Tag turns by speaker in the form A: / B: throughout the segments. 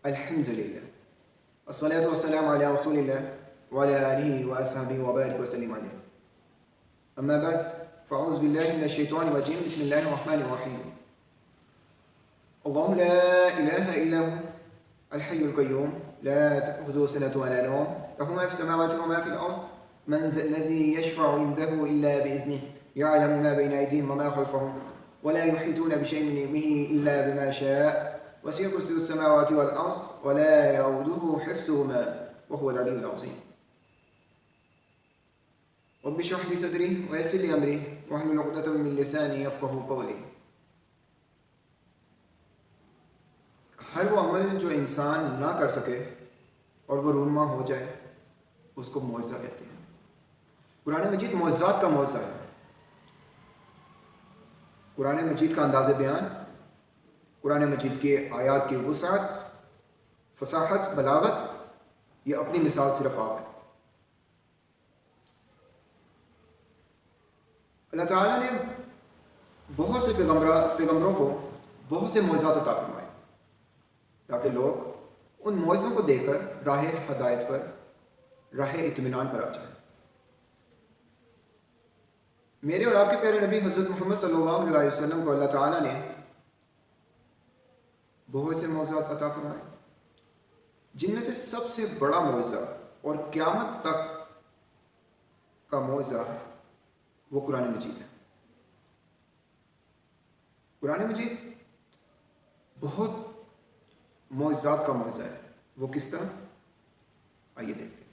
A: الحمدللہ والصلاة والسلام علی رسول اللہ وعلی آلہ وأصحابہ وبارک وسلم علیہ. اما بعد فاعوذ باللہ من الشیطان الرجیم. بسم اللہ الرحمن الرحیم. اللہ لا الہ الا هو الحی القیوم لا تأخذه سنة ولا نوم له ما في السماوات وما في الأرض من ذا الذي يشفع عنده إلا بإذنه يعلم ما بين أيديهم وما خلفهم ولا يحيطون بشيء من علمه إلا بما شاء وسع كرسيه السماوات والأرض ولا يؤوده حفظهما وهو العلي العظيم. رب اشرح لي صدري ويسر لي أمري واحلل عقدة من لساني يفقهوا قولي. ہر وہ عمل جو انسان نہ کر سکے اور وہ رونما ہو جائے اس کو معجزہ کہتے ہیں. قرآن مجید معجزات کا معجزہ ہے. قرآن مجید کا انداز بیان، قرآن مجید کے آیات کی وسعت، فصاحت، بلاغت، یہ اپنی مثال صرف آپ ہے. اللہ تعالیٰ نے بہت سے پیغمبروں کو بہت سے معجزات عطا فرمائے تاکہ لوگ ان معجزوں کو دیکھ کر راہ ہدایت پر، راہ اطمینان پر آ جائیں. میرے اور آپ کے پیارے نبی حضرت محمد صلی اللہ علیہ وسلم کو اللہ تعالیٰ نے بہت سے معجزات عطا فرمائے، جن میں سے سب سے بڑا معجزہ اور قیامت تک کا معجزہ وہ قرآن مجید ہے. قرآن مجید بہت معجزات کا معجزہ ہے. وہ کس طرح؟ آئیے دیکھتے ہیں.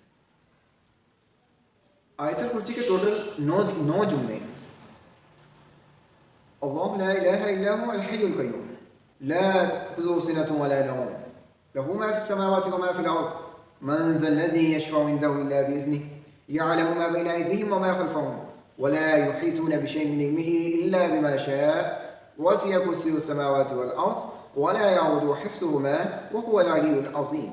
A: آیت الکرسی کے ٹوٹل 9 جملے ہیں. اللہ لا الہ الا هو الحی القیوم لا تأخذه سنة ولا نوم له ما في السماوات وما في الأرض من ذا الذي يشفع عنده إلا بإذنه يعلم ما بين أيديهم وما خلفهم ولا يحيطون بشيء من علمه إلا بما شاء وسع كرسيه السماوات والأرض ولا يعود حفظهما وهو العلي العظيم.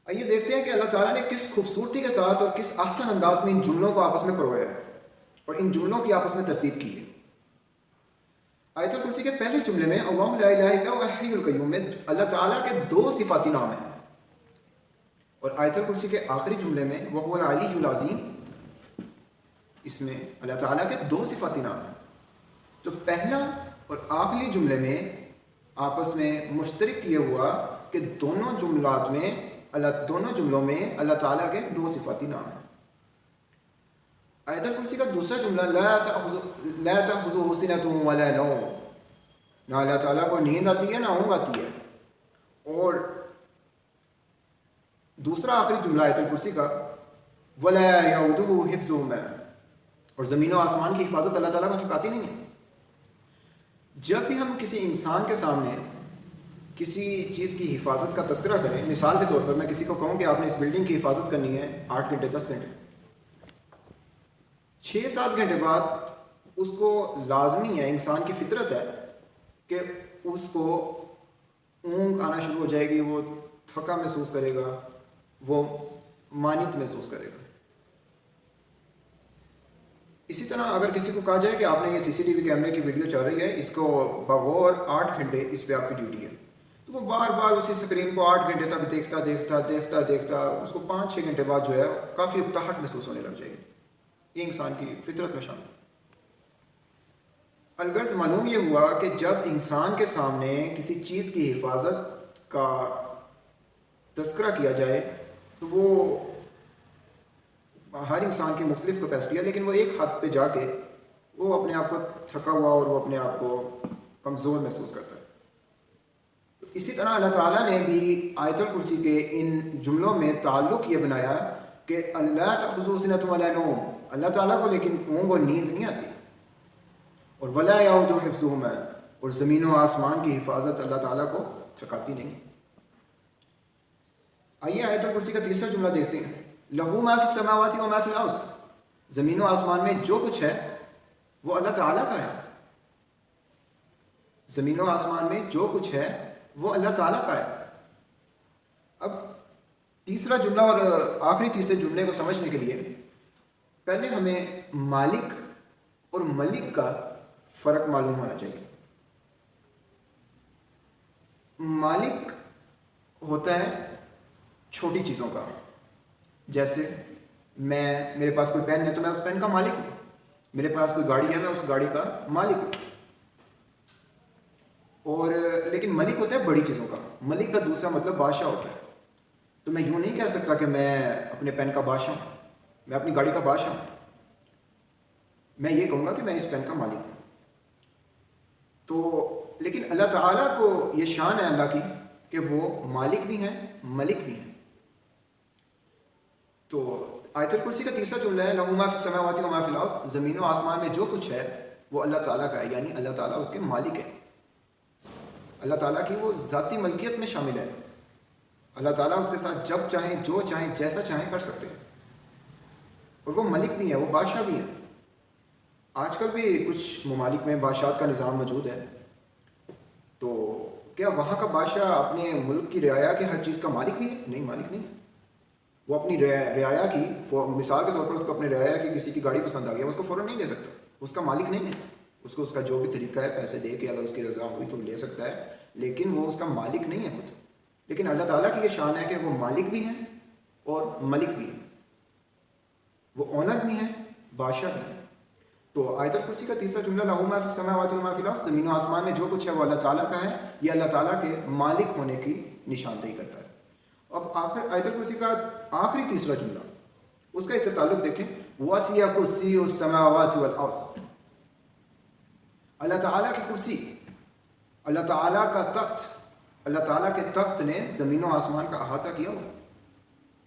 A: آئیے دیکھتے ہیں کہ اللہ تعالیٰ نے کس خوبصورتی کے ساتھ اور کس احسن انداز میں ان جملوں کو آپس میں پرویا ہے اور ان جملوں کی آپس میں ترتیب کی ہے. آیت الکرسی کے پہلے جملے میں اللہ لا الہ الا هو الحی القیوم میں اللہ تعالیٰ کے 2 صفاتی نام ہیں، اور آیت الکرسی کے آخری جملے میں وهو العلی العظیم، اس میں اللہ تعالیٰ کے 2 صفاتی نام ہیں. جو پہلا اور آخری جملے میں آپس میں مشترک کیے ہوا کہ دونوں جملوں میں اللہ تعالیٰ کے 2 صفاتی نام ہیں. آیت الکرسی کا دوسرا جملہ لا تأخذه سنة ولا نوم، نہ اللہ تعالیٰ کو نیند آتی ہے نہ اونگ آتی ہے. اور دوسرا آخری جملہ آیت الکرسی کا ولا يؤوده حفظهما، اور زمین و آسمان کی حفاظت اللہ تعالیٰ کو ٹھکاتی نہیں ہے. جب بھی ہم کسی انسان کے سامنے کسی چیز کی حفاظت کا تذکرہ کریں، مثال کے طور پر میں کسی کو کہوں کہ آپ نے اس بلڈنگ کی حفاظت کرنی ہے 8 گھنٹے 10 گھنٹے، 6-7 گھنٹے بعد اس کو لازمی ہے، انسان کی فطرت ہے کہ اس کو اونگ آنا شروع ہو جائے گی، وہ تھکا محسوس کرے گا، وہ مانیت محسوس کرے گا. اسی طرح اگر کسی کو کہا جائے کہ آپ نے یہ CCTV کیمرے کی ویڈیو چل رہی ہے، اس کو بغور 8 گھنٹے اس پہ آپ کی ڈیوٹی ہے، تو وہ بار بار اسی اسکرین کو 8 گھنٹے تک دیکھتا اس کو 5-6 گھنٹے بعد جو ہے کافی اکتاہٹ محسوس ہونے لگ جائے گی. یہ انسان کی فطرت میں شامل ہے. الغرض معلوم یہ ہوا کہ جب انسان کے سامنے کسی چیز کی حفاظت کا تذکرہ کیا جائے تو وہ ہر انسان کی مختلف کیپیسٹی ہے، لیکن وہ ایک حد پہ جا کے وہ اپنے آپ کو تھکا ہوا اور وہ اپنے آپ کو کمزور محسوس کرتا ہے. اسی طرح اللہ تعالیٰ نے بھی آیت الکرسی کے ان جملوں میں تعلق یہ بنایا کہ اللہ تأخذه سنة ولا نوم، اللہ تعالیٰ کو لیکن اونگ اور نیند نہیں آتی، اور ولا يعود حفظهما، اور زمین و آسمان کی حفاظت اللہ تعالیٰ کو تھکاتی نہیں. آئیے آیت الکرسی کا تیسرا جملہ دیکھتے ہیں. لہو ما فی السماوات و ما فی الارض، زمین و آسمان میں جو کچھ ہے وہ اللہ تعالیٰ کا ہے. زمین و آسمان میں جو کچھ ہے وہ اللہ تعالیٰ کا ہے. اب تیسرا جملہ اور آخری تیسرے جملے کو سمجھنے کے لیے پہلے ہمیں مالک اور ملک کا فرق معلوم ہونا چاہیے. मालिक होता है छोटी चीज़ों का। जैसे मेरे पास कोई पेन है तो मैं उस पेन का मालिक हूँ, मेरे पास कोई गाड़ी है मैं उस गाड़ी का मालिक हूँ। और लेकिन मलिक होता है बड़ी चीज़ों का। मलिक का दूसरा मतलब बादशाह होता है। तो मैं यूँ नहीं कह सकता कि मैं अपने पेन का बादशाह हूँ, मैं अपनी गाड़ी का बादशाह हूँ। मैं ये कहूँगा कि मैं इस पेन का मालिक हूँ। तो लेकिन अल्लाह ताला को ये शान है अल्लाह की कि वो मालिक भी हैं, मलिक भी हैं। तो आयतुल कुर्सी का तीसरा जुमला है लहू मा फिस समावाति व मा फिल अर्ज़, ज़मीन व आसमान में जो कुछ है वो अल्लाह ताला का है, यानी अल्लाह ताला उसके मालिक है। अल्लाह ताला की वो ज़ाती मलकियत में शामिल है। अल्लाह ताला उसके साथ जब चाहें, जो चाहें, जैसा चाहें कर सकते हैं। और वो मलिक भी है, वो बादशाह भी है। आजकल भी कुछ ममालिक में बादशाह का निज़ाम मौजूद है। तो क्या वहाँ का बादशाह अपने मुल्क की रियाया के हर चीज़ का मालिक भी है? नहीं, मालिक नहीं है। वो अपनी रियाया की मिसाल के तौर पर उसको अपने रियाया की किसी की गाड़ी पसंद आ गया, उसको फ़ौरन नहीं ले सकता, उसका मालिक नहीं है। उसको उसका जो भी तरीका है पैसे दे के अगर उसकी रज़ा हुई तो ले सकता है, लेकिन वो उसका मालिक नहीं है खुद। लेकिन अल्लाह ताला की ये शान है कि वो मालिक भी हैं और मलिक भी हैं, वो ओनर भी हैं, बादशाह भी हैं। तो आयतुल कुर्सी का तीसरा जुमला लहू मा फिस समावाति व मा फिल अर्ज़, ज़मीन व आसमान में जो कुछ है वो अल्लाह ताला का है, ये अल्लाह ताला के मालिक होने की निशानदेही करता है। अब आखिर आयतुल कुर्सी का आखिरी तीसरा जुमला, उसका इससे ताल्लुक देखें, वसिया कुर्सियुस समावाति वल अर्ज़। अल्लाह ताला की कुर्सी, अल्लाह ताला का तख्त, अल्लाह ताला के तख्त ने ज़मीन व आसमान का अहाता किया हुआ।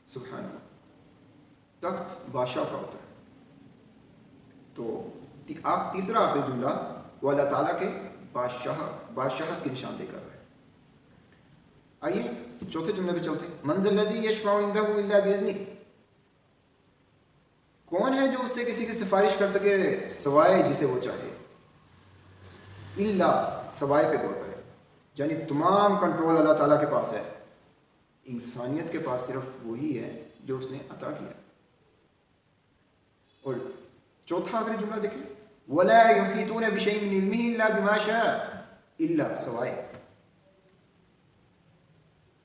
A: सुभान अल्लाह, तख्त बादशाह का होता है। तो तीसरा आखिरी जुमला वो अल्लाह ताला के बादशाहत की निशानदेही कर रहा है। आइए चौथे जुमले पे चलते हैं। मंज़िल लज़ी यशफ़अउ इंदहु इल्ला बिइज़्निह, कौन है जो उससे किसी की सिफारिश कर सके सवाए जिसे वो चाहे। इल्ला सवाए पे गौर करें, यानी तमाम कंट्रोल अल्लाह ताला के पास है, इंसानियत के पास सिर्फ वही है जो उसने अता किया। और चौथा आखिरी जुमला देखें, वला युहीतून बिशैइन मिन इल्मिही इल्ला बिमा शाअ, इल्ला सवाए,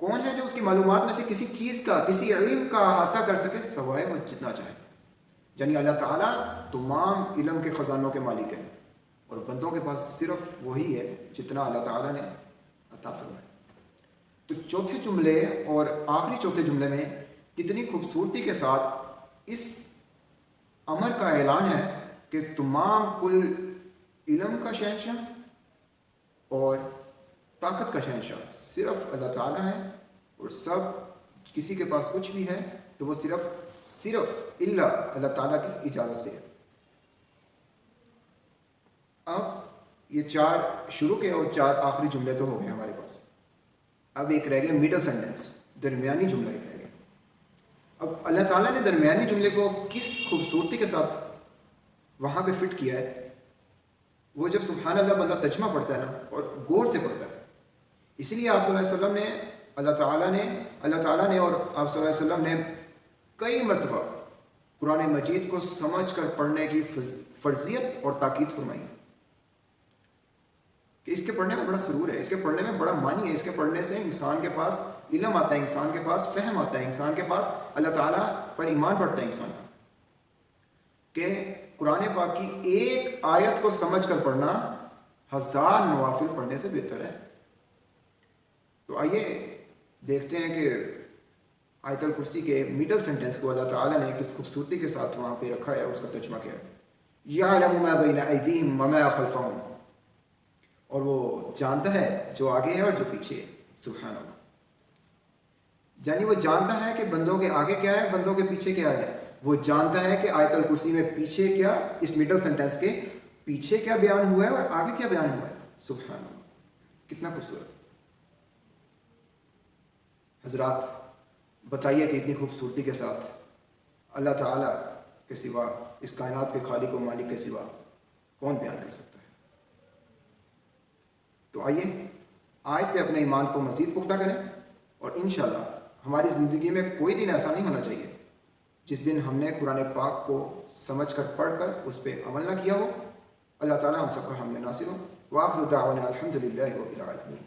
A: कौन है जो उसकी मालूमात में से किसी चीज़ का, किसी इल्म का अहाता कर सके सवाए वो जितना चाहे। यानी अल्लाह ताला तमाम इल्म के ख़जानों के मालिक है और बंदों के पास सिर्फ वही है जितना अल्लाह ताला ने अता फरमाया। तो चौथे जुमले और आखिरी चौथे जुमले में कितनी खूबसूरती के साथ इस अमर का ऐलान है कि तमाम कुल इल्म का शहंशाह और ताकत का शहंशाह सिर्फ अल्लाह ताला है, और सब किसी के पास कुछ भी है तो वो सिर्फ इल्ला अल्लाह ताला की इजाज़त से है। अब ये 4 शुरू के और 4 आखिरी जुमले तो हो गए हमारे पास। अब एक रह गया मिडल सेंटेंस, दरमियानी जुमला एक रह गया। अब अल्लाह ताला ने दरमियानी जुमले को किस खूबसूरती के साथ वहाँ पे फिट किया है, वो जब सुभान अल्लाह बंदा तर्जुमा पढ़ता है ना और गौर से पढ़ता है। इसीलिए आप सल्लल्लाहु अलैहि वसल्लम ने अल्लाह ताला ने और आप सल्लल्लाहु अलैहि वसल्लम ने कई मरतबा कुरान मजीद को समझ कर पढ़ने की फर्जियत और ताकीद फरमाई कि इसके पढ़ने में बड़ा सरूर है, इसके पढ़ने में बड़ा मानी है, इसके पढ़ने से इंसान के पास इल्म आता है, इंसान के पास फहम आता है, इंसान के पास अल्लाह ताला पर ईमान बढ़ता है इंसान का। कि कुरान पाक की एक आयत को समझ कर पढ़ना 1000 नवाफिल पढ़ने से बेहतर है। तो आइए देखते हैं कि आयतुल कुर्सी के मिडल सेंटेंस को अल्लाह ताला ने किस खूबसूरती के साथ वहाँ पे रखा है, उसका तर्जुमा क्या है। यअलमु मा बैना अयदीहिम व मा खल्फहुम, और वो जानता है जो आगे है और जो पीछे है। सुभान अल्लाह, यानी वो जानता है कि बंदों के आगे क्या है, बंदों के पीछे क्या है। वो जानता है कि आयतुल कुर्सी में पीछे क्या, इस मिडल सेंटेंस के पीछे क्या बयान हुआ है और आगे क्या बयान हुआ है। सुभान अल्लाह, कितना खूबसूरत। हजरात बताइए कि इतनी खूबसूरती के साथ अल्लाह ताला के सिवा, इस कायनात के खालिक व मालिक के सिवा कौन बयान कर सकता है। तो आइए आज से अपने ईमान को मज़ीद पुख्ता करें, और इंशाअल्लाह हमारी ज़िंदगी में कोई दिन ऐसा नहीं होना चाहिए जिस दिन हमने कुरान पाक को समझ कर पढ़ कर उस पर अमल ना किया हो। अल्लाह ताला हम सबका हामी नासिर हो। व आखिरु दाअवाना अल्हम्दुलिल्लाहि रब्बिल आलमीन।